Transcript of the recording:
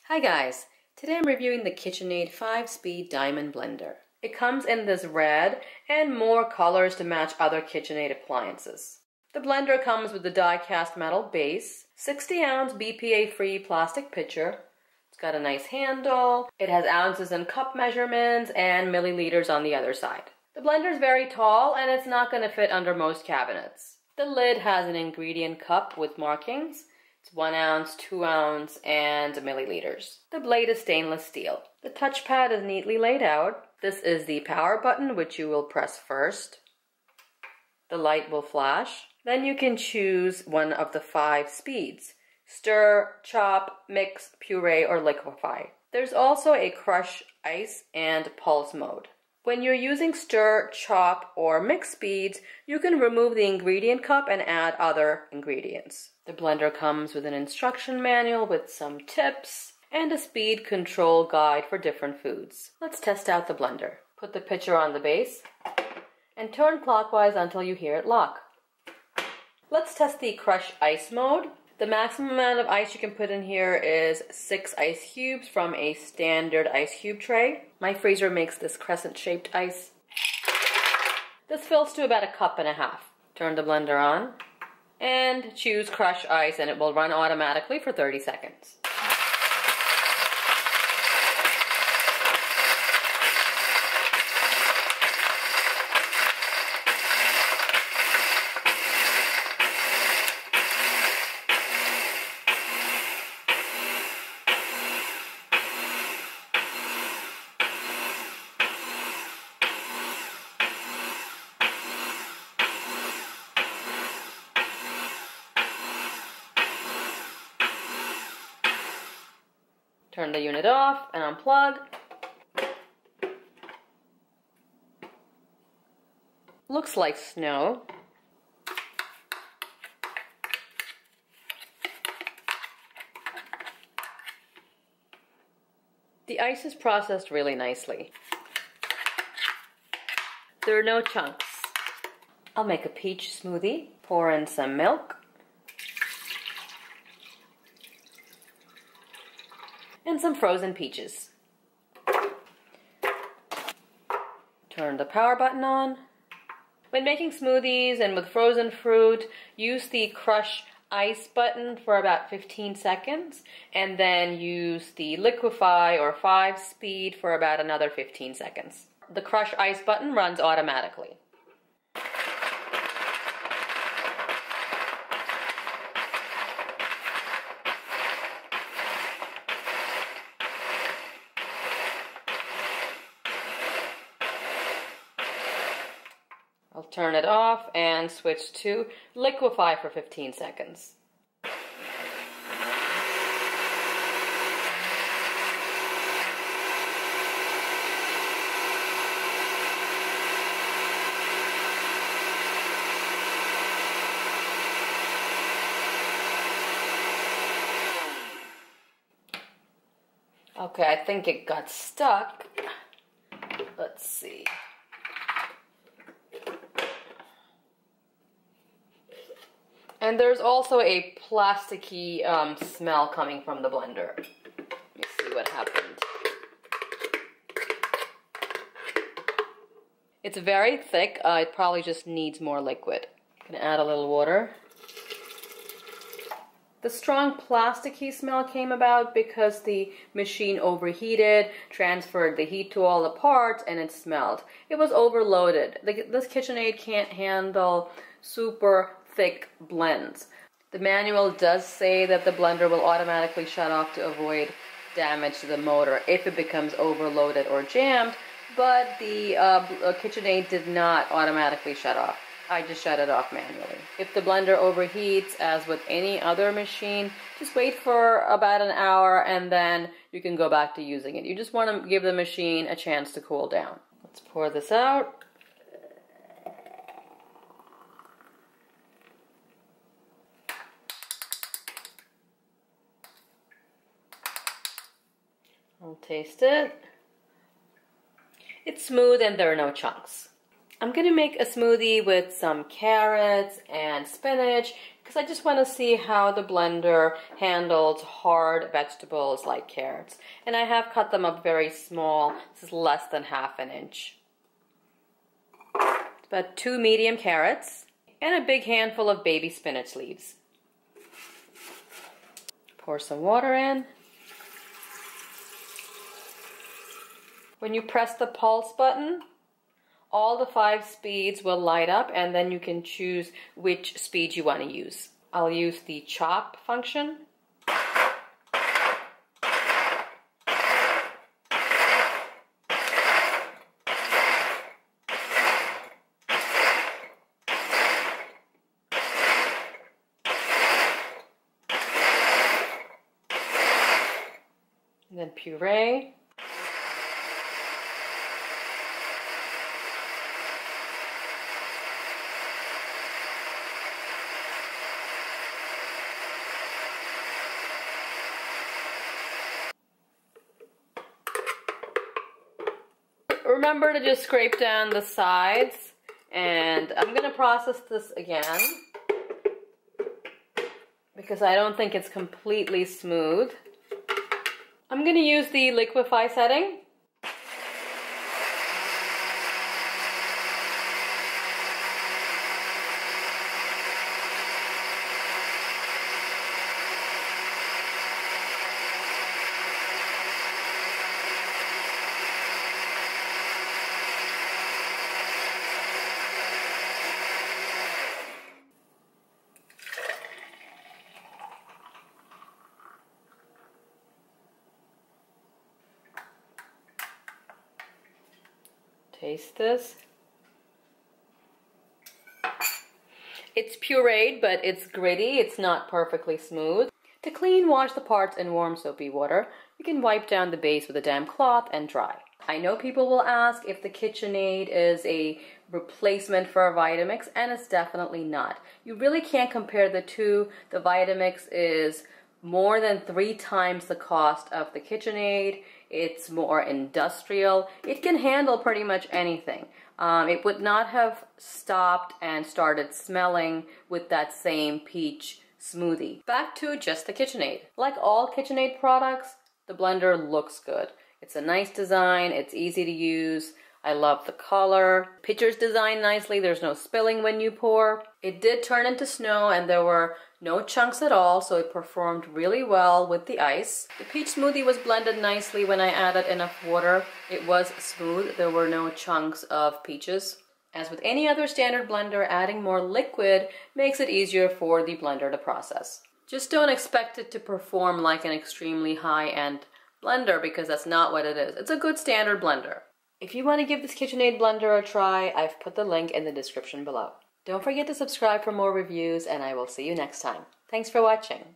Hi guys, today I'm reviewing the KitchenAid 5-speed diamond blender. It comes in this red and more colors to match other KitchenAid appliances. The blender comes with the die-cast metal base, 60-ounce BPA-free plastic pitcher. It's got a nice handle, it has ounces and cup measurements and milliliters on the other side. The blender is very tall and it's not going to fit under most cabinets. The lid has an ingredient cup with markings. It's 1 ounce, 2 ounce, and milliliters. The blade is stainless steel. The touchpad is neatly laid out. This is the power button, which you will press first. The light will flash. Then you can choose one of the 5 speeds: stir, chop, mix, puree, or liquefy. There's also a crush, ice, and pulse mode. When you're using stir, chop, or mix speeds, you can remove the ingredient cup and add other ingredients. The blender comes with an instruction manual with some tips and a speed control guide for different foods. Let's test out the blender. Put the pitcher on the base and turn clockwise until you hear it lock. Let's test the crush ice mode. The maximum amount of ice you can put in here is 6 ice cubes from a standard ice cube tray. My freezer makes this crescent-shaped ice. This fills to about 1.5 cups. Turn the blender on and choose crush ice and it will run automatically for 30 seconds. Turn the unit off and unplug. Looks like snow. The ice is processed really nicely. There are no chunks. I'll make a peach smoothie. Pour in some milk and some frozen peaches. Turn the power button on. When making smoothies and with frozen fruit, use the crush ice button for about 15 seconds and then use the liquefy or 5-speed for about another 15 seconds. The crush ice button runs automatically. I'll turn it off and switch to liquefy for 15 seconds. Okay, I think it got stuck. Let's see. And there's also a plasticky smell coming from the blender. Let me see what happened. It's very thick. It probably just needs more liquid. I'm gonna add a little water. The strong plasticky smell came about because the machine overheated, transferred the heat to all the parts, and it smelled. It was overloaded. This KitchenAid can't handle super thick blends. The manual does say that the blender will automatically shut off to avoid damage to the motor if it becomes overloaded or jammed, but the KitchenAid did not automatically shut off. I just shut it off manually. If the blender overheats, as with any other machine, just wait for about an hour and then you can go back to using it. You just want to give the machine a chance to cool down. Let's pour this out. I'll taste it. It's smooth and there are no chunks. I'm going to make a smoothie with some carrots and spinach because I just want to see how the blender handles hard vegetables like carrots. And I have cut them up very small. This is less than ½ inch. About 2 medium carrots and a big handful of baby spinach leaves. Pour some water in. When you press the pulse button, all the 5 speeds will light up, and then you can choose which speed you want to use. I'll use the chop function. And then puree. Remember to just scrape down the sides, and I'm going to process this again because I don't think it's completely smooth. I'm going to use the liquefy setting. Taste this. It's pureed, but it's gritty. It's not perfectly smooth. To clean, wash the parts in warm soapy water. You can wipe down the base with a damp cloth and dry. I know people will ask if the KitchenAid is a replacement for a Vitamix, and it's definitely not. You really can't compare the two. The Vitamix is more than 3 times the cost of the KitchenAid. It's more industrial. It can handle pretty much anything. It would not have stopped and started smelling with that same peach smoothie. Back to just the KitchenAid. Like all KitchenAid products, the blender looks good. It's a nice design, it's easy to use. I love the color. Picture's designed nicely, there's no spilling when you pour. It did turn into snow and there were no chunks at all, so it performed really well with the ice. The peach smoothie was blended nicely when I added enough water. It was smooth, there were no chunks of peaches. As with any other standard blender, adding more liquid makes it easier for the blender to process. Just don't expect it to perform like an extremely high-end blender because that's not what it is. It's a good standard blender. If you want to give this KitchenAid blender a try, I've put the link in the description below. Don't forget to subscribe for more reviews, and I will see you next time. Thanks for watching.